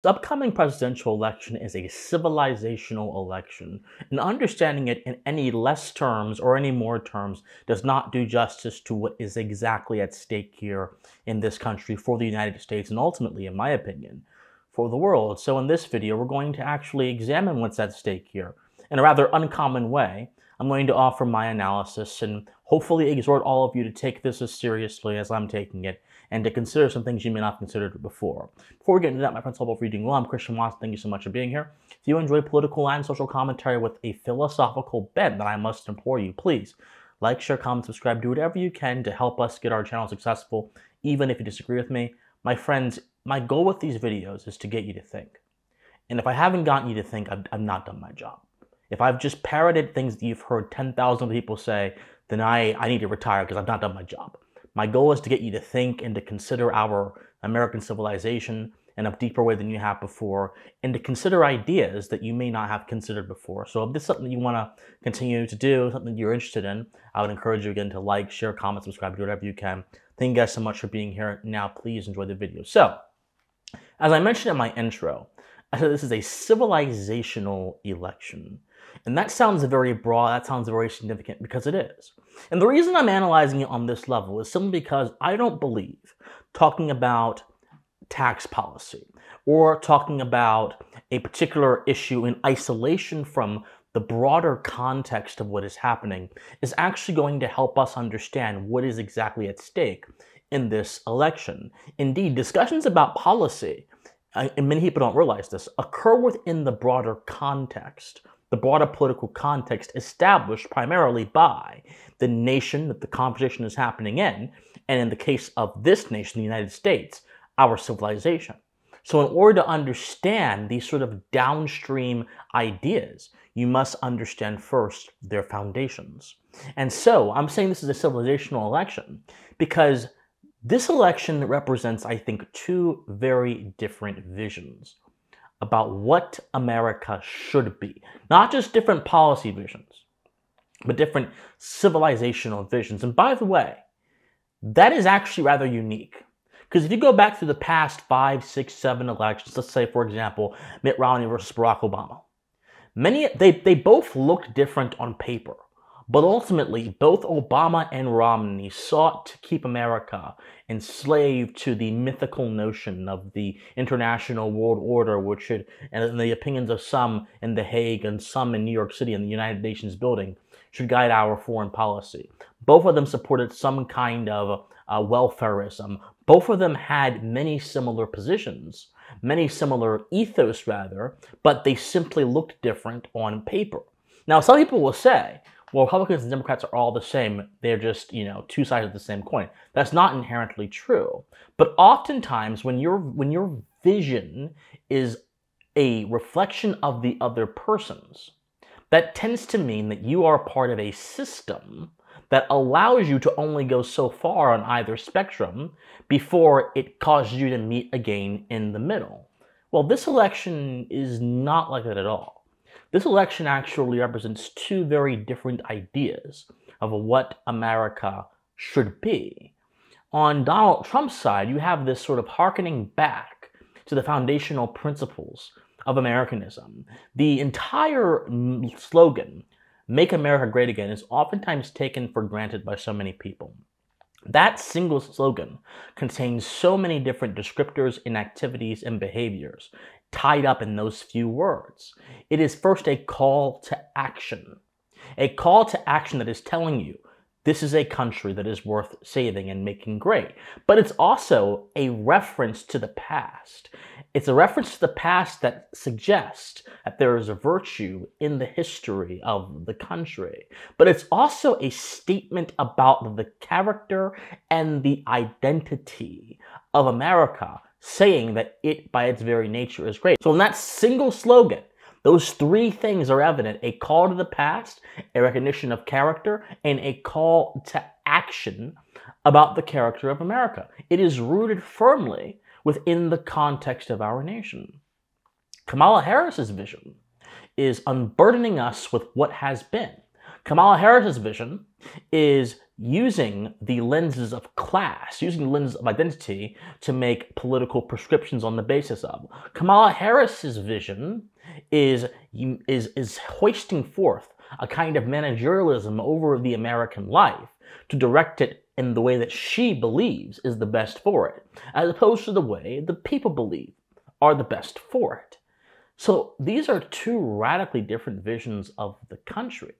The upcoming presidential election is a civilizational election, and understanding it in any less terms or any more terms does not do justice to what is exactly at stake here in this country for the United States and ultimately, in my opinion, for the world. So in this video, we're going to actually examine what's at stake here in a rather uncommon way. I'm going to offer my analysis and hopefully exhort all of you to take this as seriously as I'm taking it and to consider some things you may not have considered before. Before we get into that, my friends, hope you're doing well. I'm Christian Watson. Thank you so much for being here. If you enjoy political and social commentary with a philosophical bent, then I must implore you, please like, share, comment, subscribe, do whatever you can to help us get our channel successful, even if you disagree with me. My friends, my goal with these videos is to get you to think. And if I haven't gotten you to think, I've not done my job. If I've just parroted things that you've heard 10,000 people say, then I need to retire because I've not done my job. My goal is to get you to think and to consider our American civilization in a deeper way than you have before, and to consider ideas that you may not have considered before. So if this is something you want to continue to do, something you're interested in, I would encourage you again to like, share, comment, subscribe, do whatever you can. Thank you guys so much for being here. Now, please enjoy the video. So, as I mentioned in my intro, I said this is a civilizational election. And that sounds very broad, that sounds very significant, because it is. And the reason I'm analyzing it on this level is simply because I don't believe talking about tax policy or talking about a particular issue in isolation from the broader context of what is happening is actually going to help us understand what is exactly at stake in this election. Indeed, discussions about policy, and many people don't realize this, occur within the broader context, the broader political context established primarily by the nation that the conversation is happening in, and in the case of this nation, the United States, our civilization. So in order to understand these sort of downstream ideas, you must understand first their foundations. And so I'm saying this is a civilizational election because this election represents, I think, two very different visions about what America should be. Not just different policy visions, but different civilizational visions. And by the way, that is actually rather unique. Because if you go back through the past 5, 6, 7 elections, let's say, for example, Mitt Romney versus Barack Obama, they both looked different on paper. But ultimately, both Obama and Romney sought to keep America enslaved to the mythical notion of the international world order, which should, and in the opinions of some in The Hague and some in New York City in the United Nations building, should guide our foreign policy. Both of them supported some kind of welfarism. Both of them had many similar positions, many similar ethos rather, but they simply looked different on paper. Now, some people will say, well, Republicans and Democrats are all the same. They're just, two sides of the same coin. That's not inherently true. But oftentimes, when your vision is a reflection of the other person's, that tends to mean that you are part of a system that allows you to only go so far on either spectrum before it causes you to meet again in the middle. Well, this election is not like that at all. This election actually represents two very different ideas of what America should be. On Donald Trump's side, you have this sort of hearkening back to the foundational principles of Americanism. The entire slogan, "Make America Great Again," is oftentimes taken for granted by so many people. That single slogan contains so many different descriptors and activities and behaviors tied up in those few words. It is first a call to action. A call to action that is telling you this is a country that is worth saving and making great. But it's also a reference to the past. It's a reference to the past that suggests that there is a virtue in the history of the country. But it's also a statement about the character and the identity of America, saying that it, by its very nature, is great. So in that single slogan, those three things are evident: a call to the past, a recognition of character, and a call to action about the character of America. It is rooted firmly within the context of our nation. Kamala Harris's vision is unburdening us with what has been. Kamala Harris's vision is using the lenses of class, using the lenses of identity to make political prescriptions on the basis of. Kamala Harris's vision is hoisting forth a kind of managerialism over the American life to direct it in the way that she believes is the best for it, as opposed to the way the people believe are the best for it. So these are two radically different visions of the country.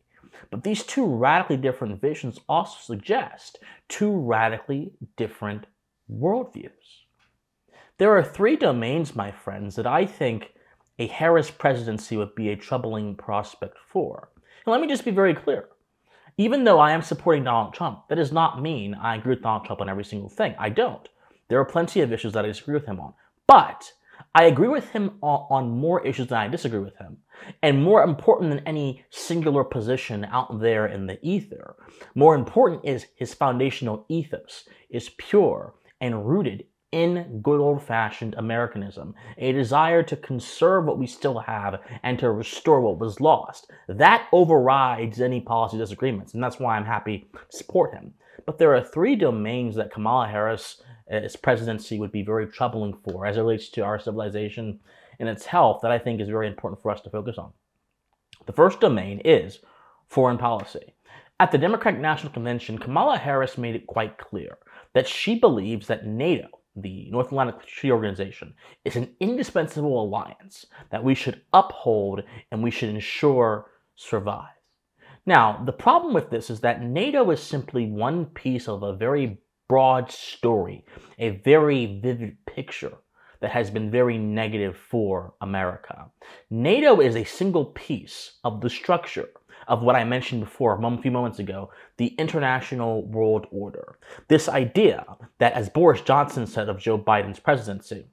But these two radically different visions also suggest two radically different worldviews. There are three domains, my friends, that I think a Harris presidency would be a troubling prospect for. And let me just be very clear. Even though I am supporting Donald Trump, that does not mean I agree with Donald Trump on every single thing. I don't. There are plenty of issues that I disagree with him on. But I agree with him on more issues than I disagree with him. And more important than any singular position out there in the ether, more important is his foundational ethos is pure and rooted in good old-fashioned Americanism, a desire to conserve what we still have and to restore what was lost. That overrides any policy disagreements, and that's why I'm happy to support him. But there are three domains that Kamala Harris' presidency would be very troubling for as it relates to our civilization and its health that I think is very important for us to focus on. The first domain is foreign policy. At the Democratic National Convention, Kamala Harris made it quite clear that she believes that NATO, the North Atlantic Treaty Organization, is an indispensable alliance that we should uphold and we should ensure survives. Now, the problem with this is that NATO is simply one piece of a very broad story, a very vivid picture that has been very negative for America. NATO is a single piece of the structure of what I mentioned before a few moments ago, the international world order. This idea that, as Boris Johnson said of Joe Biden's presidency,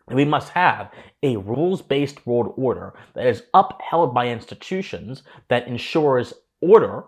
we must have a rules-based world order that is upheld by institutions that ensures order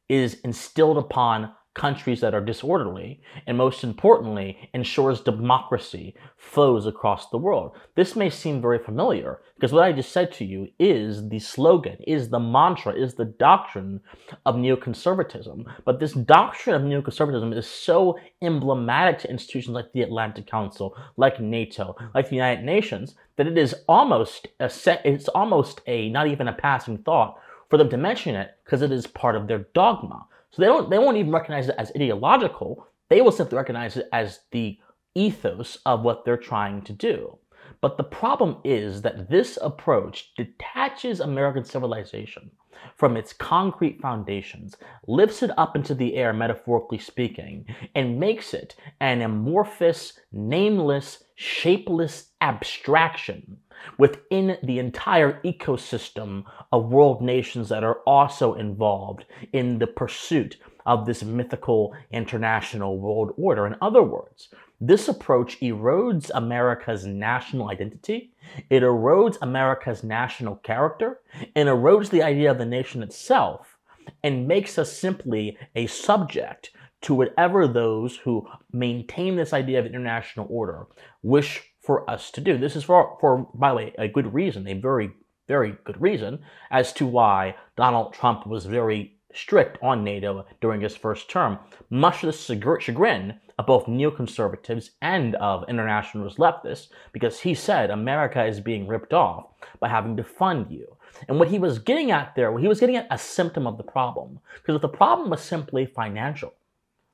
is instilled upon countries that are disorderly, and most importantly, ensures democracy flows across the world. This may seem very familiar, because what I just said to you is the slogan, is the mantra, is the doctrine of neoconservatism. But this doctrine of neoconservatism is so emblematic to institutions like the Atlantic Council, like NATO, like the United Nations, that it is almost not even a passing thought for them to mention it, because it is part of their dogma. So they won't even recognize it as ideological. They will simply recognize it as the ethos of what they're trying to do. But the problem is that this approach detaches American civilization from its concrete foundations, lifts it up into the air, metaphorically speaking, and makes it an amorphous, nameless, shapeless abstraction within the entire ecosystem of world nations that are also involved in the pursuit of this mythical international world order. In other words, this approach erodes America's national identity, it erodes America's national character, and erodes the idea of the nation itself, and makes us simply a subject to whatever those who maintain this idea of international order wish for us to do. This is for by the way, a good reason, a very, very good reason as to why Donald Trump was very strict on NATO during his first term, much to the chagrin of both neoconservatives and of internationalist leftists, because he said America is being ripped off by having to fund you. And what he was getting at there, he was getting at a symptom of the problem. Because if the problem was simply financial,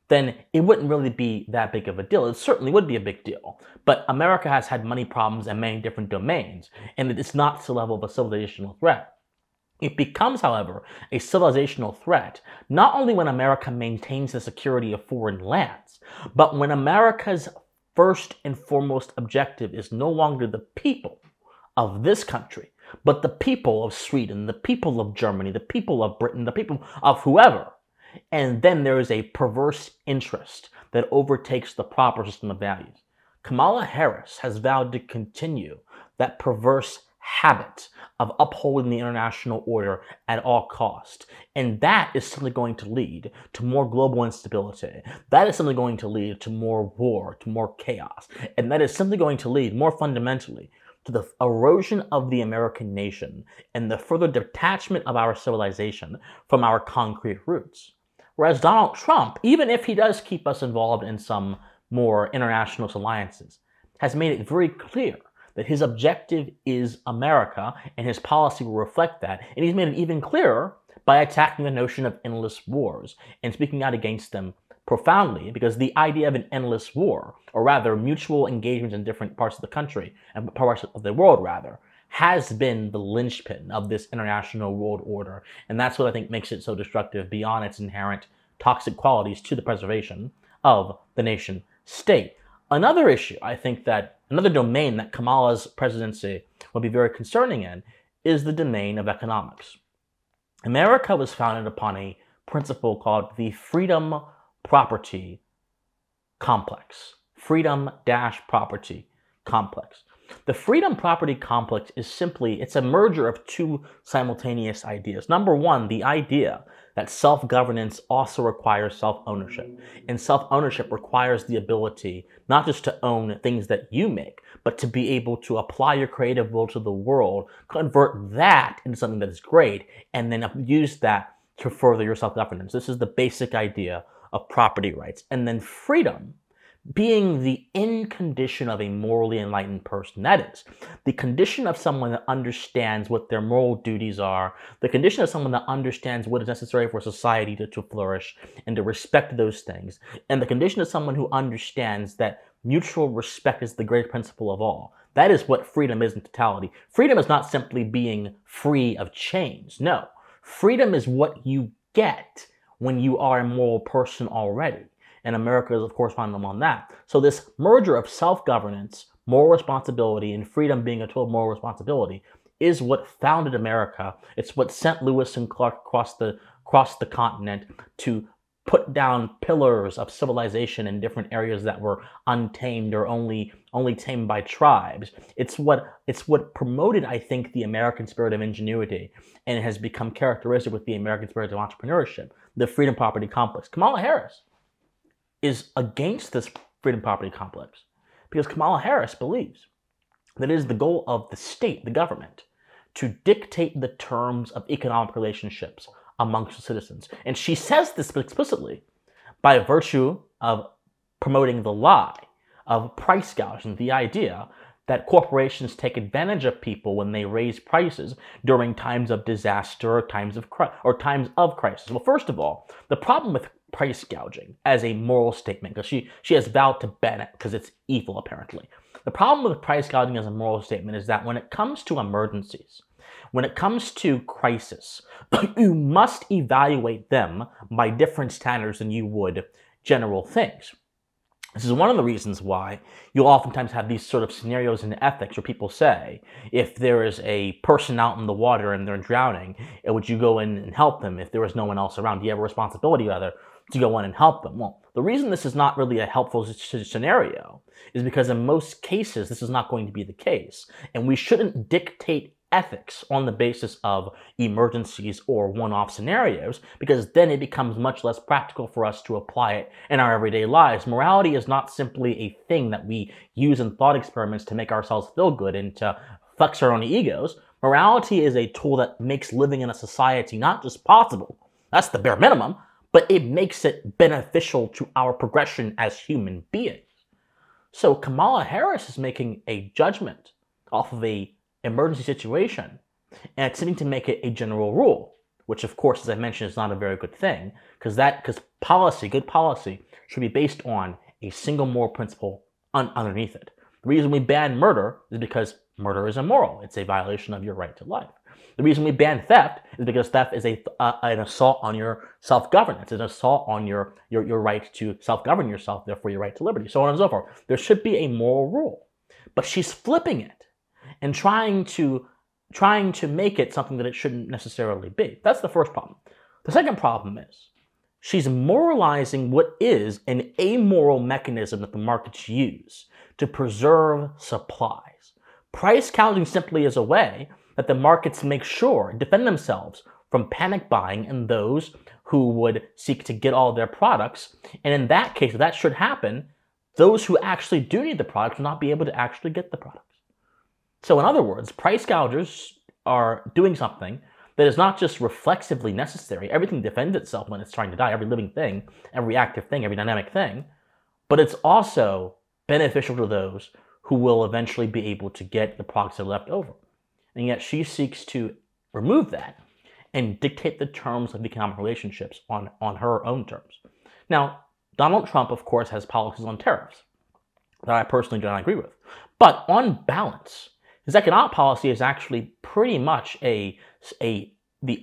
then it wouldn't really be that big of a deal. It certainly would be a big deal. But America has had money problems in many different domains, and it's not to the level of a civilizational threat. It becomes, however, a civilizational threat, not only when America maintains the security of foreign lands, but when America's first and foremost objective is no longer the people of this country, but the people of Sweden, the people of Germany, the people of Britain, the people of whoever. And then there is a perverse interest that overtakes the proper system of values. Kamala Harris has vowed to continue that perverse habit of upholding the international order at all costs. And that is simply going to lead to more global instability. That is simply going to lead to more war, to more chaos. And that is simply going to lead, more fundamentally, to the erosion of the American nation and the further detachment of our civilization from our concrete roots. Whereas Donald Trump, even if he does keep us involved in some more international alliances, has made it very clear that his objective is America, and his policy will reflect that. And he's made it even clearer by attacking the notion of endless wars and speaking out against them profoundly, because the idea of an endless war, or rather mutual engagements in different parts of the country, and parts of the world rather, has been the linchpin of this international world order. And that's what I think makes it so destructive beyond its inherent toxic qualities to the preservation of the nation state. Another issue, I think that another domain that Kamala's presidency will be very concerning in is the domain of economics. America was founded upon a principle called the freedom property complex. Freedom-property complex. The freedom property complex is simply, it's a merger of two simultaneous ideas. Number one, the idea that self-governance also requires self-ownership. And self-ownership requires the ability not just to own things that you make, but to be able to apply your creative will to the world, convert that into something that is great, and then use that to further your self-governance. This is the basic idea of property rights. And then freedom being the end condition of a morally enlightened person. That is, the condition of someone that understands what their moral duties are, the condition of someone that understands what is necessary for society to flourish and to respect those things, and the condition of someone who understands that mutual respect is the great principle of all. That is what freedom is in totality. Freedom is not simply being free of chains. No. Freedom is what you get when you are a moral person already. And America is, of course, founded on that. So this merger of self-governance, moral responsibility, and freedom being a total moral responsibility is what founded America. It's what sent Lewis and Clark across the continent to put down pillars of civilization in different areas that were untamed or only tamed by tribes. It's what promoted, I think, the American spirit of ingenuity, and it has become characteristic with the American spirit of entrepreneurship, the freedom property complex. Kamala Harris is against this freedom property complex because Kamala Harris believes that it is the goal of the state, the government, to dictate the terms of economic relationships amongst citizens. And she says this explicitly by virtue of promoting the lie of price gouging, the idea that corporations take advantage of people when they raise prices during times of disaster or times of crisis. Well, first of all, the problem with price gouging as a moral statement, because she has vowed to ban it because it's evil, apparently. The problem with price gouging as a moral statement is that when it comes to emergencies, when it comes to crisis, you must evaluate them by different standards than you would general things. This is one of the reasons why you'll oftentimes have these sort of scenarios in ethics where people say, if there is a person out in the water and they're drowning, would you go in and help them if there was no one else around? Do you have a responsibility, rather, to go in and help them? Well, the reason this is not really a helpful scenario is because in most cases, this is not going to be the case. And we shouldn't dictate ethics on the basis of emergencies or one-off scenarios, because then it becomes much less practical for us to apply it in our everyday lives. Morality is not simply a thing that we use in thought experiments to make ourselves feel good and to flex our own egos. Morality is a tool that makes living in a society not just possible, that's the bare minimum, but it makes it beneficial to our progression as human beings. So Kamala Harris is making a judgment off of a emergency situation and attempting to make it a general rule, which of course, as I mentioned, is not a very good thing, because good policy should be based on a single moral principle underneath it. The reason we ban murder is because murder is immoral. It's a violation of your right to life. The reason we ban theft is because theft is an assault on your self-governance, an assault on your right to self-govern yourself, therefore your right to liberty, so on and so forth. There should be a moral rule. But she's flipping it and trying to make it something that it shouldn't necessarily be. That's the first problem. The second problem is she's moralizing what is an amoral mechanism that the markets use to preserve supplies. Price gouging simply is a way that the markets make sure defend themselves from panic buying and those who would seek to get all their products. And in that case, if that should happen, those who actually do need the products will not be able to actually get the products. So in other words, price gougers are doing something that is not just reflexively necessary. Everything defends itself when it's trying to die, every living thing, every active thing, every dynamic thing, but it's also beneficial to those who will eventually be able to get the products that are left over. And yet she seeks to remove that and dictate the terms of economic relationships on her own terms. Now, Donald Trump, of course, has policies on tariffs that I personally do not agree with. But on balance, his economic policy is actually pretty much the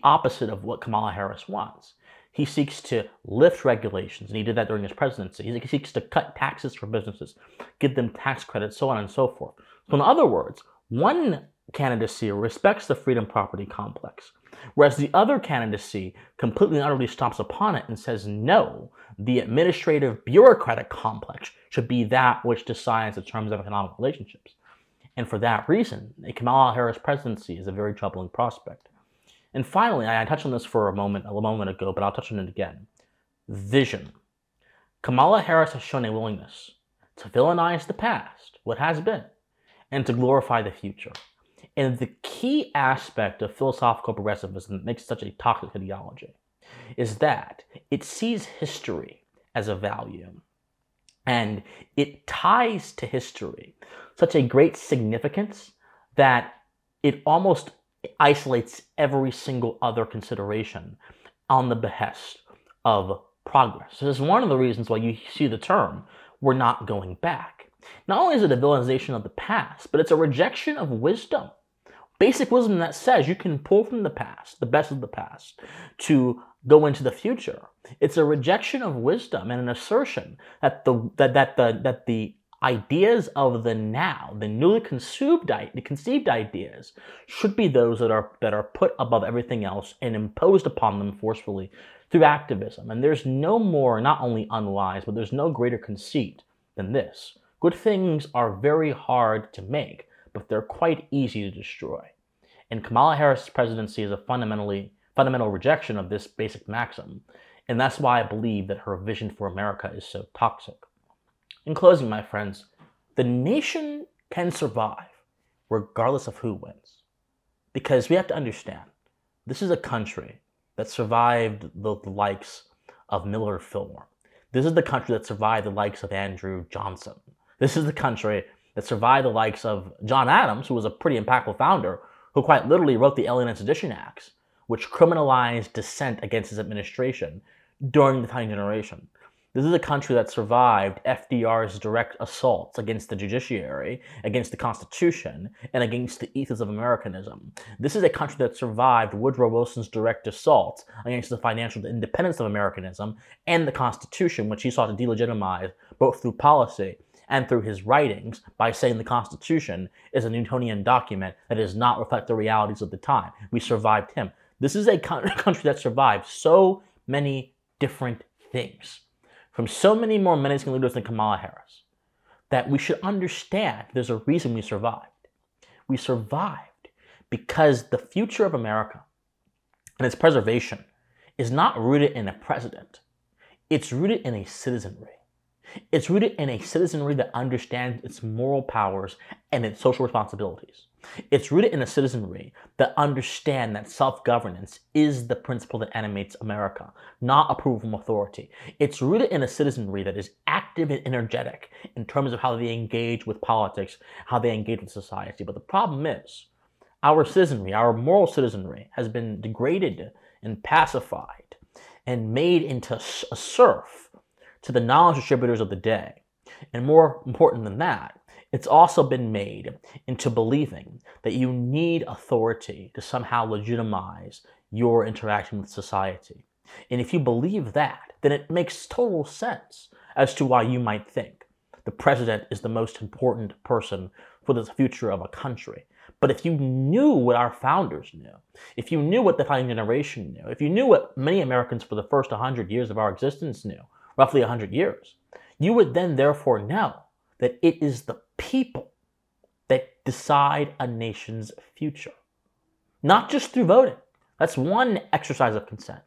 opposite of what Kamala Harris wants. He seeks to lift regulations, and he did that during his presidency. He seeks to cut taxes for businesses, give them tax credits, so on and so forth. So in other words, one candidacy respects the freedom property complex, whereas the other candidacy completely and utterly stomps upon it and says, no, the administrative bureaucratic complex should be that which decides the terms of economic relationships. And for that reason, a Kamala Harris presidency is a very troubling prospect. And finally, I touched on this for a moment ago, but I'll touch on it again. Vision. Kamala Harris has shown a willingness to villainize the past, what has been, and to glorify the future. And the key aspect of philosophical progressivism that makes such a toxic ideology is that it sees history as a value. And it ties to history such a great significance that it almost isolates every single other consideration on the behest of progress. This is one of the reasons why you see the term, we're not going back. Not only is it a villainization of the past, but it's a rejection of wisdom. Basic wisdom that says you can pull from the past, the best of the past, to go into the future. It's a rejection of wisdom and an assertion that the ideas of the now, the newly conceived ideas, should be those that are put above everything else and imposed upon them forcefully through activism. And there's no more, not only unwise, but there's no greater conceit than this. Good things are very hard to make, but they're quite easy to destroy. And Kamala Harris' presidency is a fundamental rejection of this basic maxim, and that's why I believe that her vision for America is so toxic. In closing, my friends, the nation can survive regardless of who wins. Because we have to understand, this is a country that survived the likes of Millard Fillmore. This is the country that survived the likes of Andrew Johnson. This is the country that survived the likes of John Adams, who was a pretty impactful founder, who quite literally wrote the Alien and Sedition Acts, which criminalized dissent against his administration during the Tiny Generation. This is a country that survived FDR's direct assaults against the judiciary, against the Constitution, and against the ethos of Americanism. This is a country that survived Woodrow Wilson's direct assaults against the financial independence of Americanism and the Constitution, which he sought to delegitimize both through policy and through his writings by saying the Constitution is a Newtonian document that does not reflect the realities of the time. We survived him. This is a country that survived so many different things from so many more menacing leaders than Kamala Harris, that we should understand there's a reason we survived. We survived because the future of America and its preservation is not rooted in a president. It's rooted in a citizenry. It's rooted in a citizenry that understands its moral powers and its social responsibilities. It's rooted in a citizenry that understand that self-governance is the principle that animates America, not approval from authority. It's rooted in a citizenry that is active and energetic in terms of how they engage with politics, how they engage with society. But the problem is, our citizenry, our moral citizenry, has been degraded and pacified and made into a serf to the knowledge distributors of the day. And more important than that, it's also been made into believing that you need authority to somehow legitimize your interaction with society. And if you believe that, then it makes total sense as to why you might think the president is the most important person for the future of a country. But if you knew what our founders knew, if you knew what the founding generation knew, if you knew what many Americans for the first 100 years of our existence knew, roughly 100 years, you would then therefore know that it is the people that decide a nation's future. Not just through voting. That's one exercise of consent.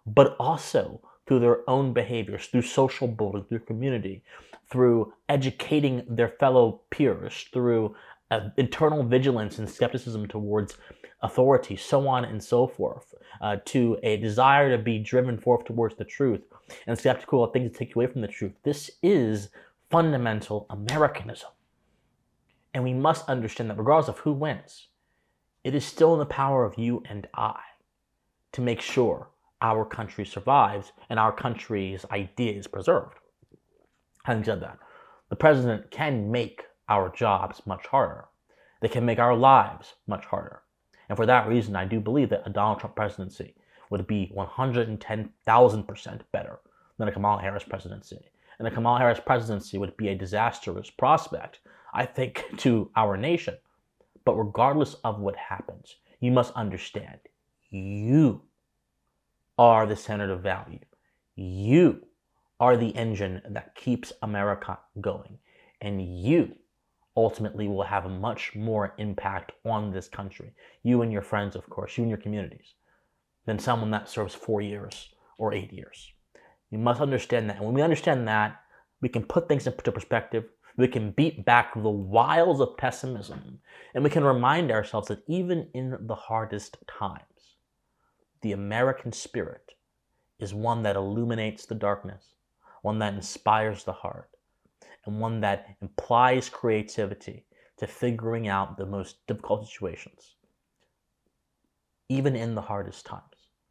But also through their own behaviors, through social building, through community, through educating their fellow peers, through internal vigilance and skepticism towards authority, so on and so forth, to a desire to be driven forth towards the truth, and skeptical of things that take you away from the truth. This is fundamental Americanism. And we must understand that regardless of who wins, it is still in the power of you and I to make sure our country survives and our country's idea is preserved. Having said that, the president can make our jobs much harder. They can make our lives much harder. And for that reason, I do believe that a Donald Trump presidency would be 110,000% better than a Kamala Harris presidency. And a Kamala Harris presidency would be a disastrous prospect, I think, to our nation. But regardless of what happens, you must understand, you are the center of value. You are the engine that keeps America going. And you ultimately will have a much more impact on this country, you and your friends, of course, you and your communities, than someone that serves 4 years or 8 years. You must understand that. And when we understand that, we can put things into perspective, we can beat back the wiles of pessimism, and we can remind ourselves that even in the hardest times, the American spirit is one that illuminates the darkness, one that inspires the heart, and one that implies creativity to figuring out the most difficult situations, even in the hardest times.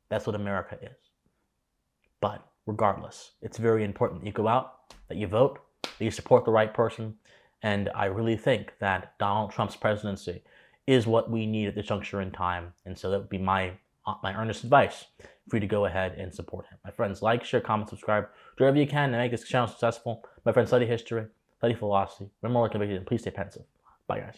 That's what America is. But regardless, it's very important that you go out, that you vote, that you support the right person, and I really think that Donald Trump's presidency is what we need at this juncture in time, and so that would be my earnest advice for you to go ahead and support him. My friends, like, share, comment, subscribe, do whatever you can to make this channel successful. My friends, study history, study philosophy, remember more convicted, and please stay pensive. Bye, guys.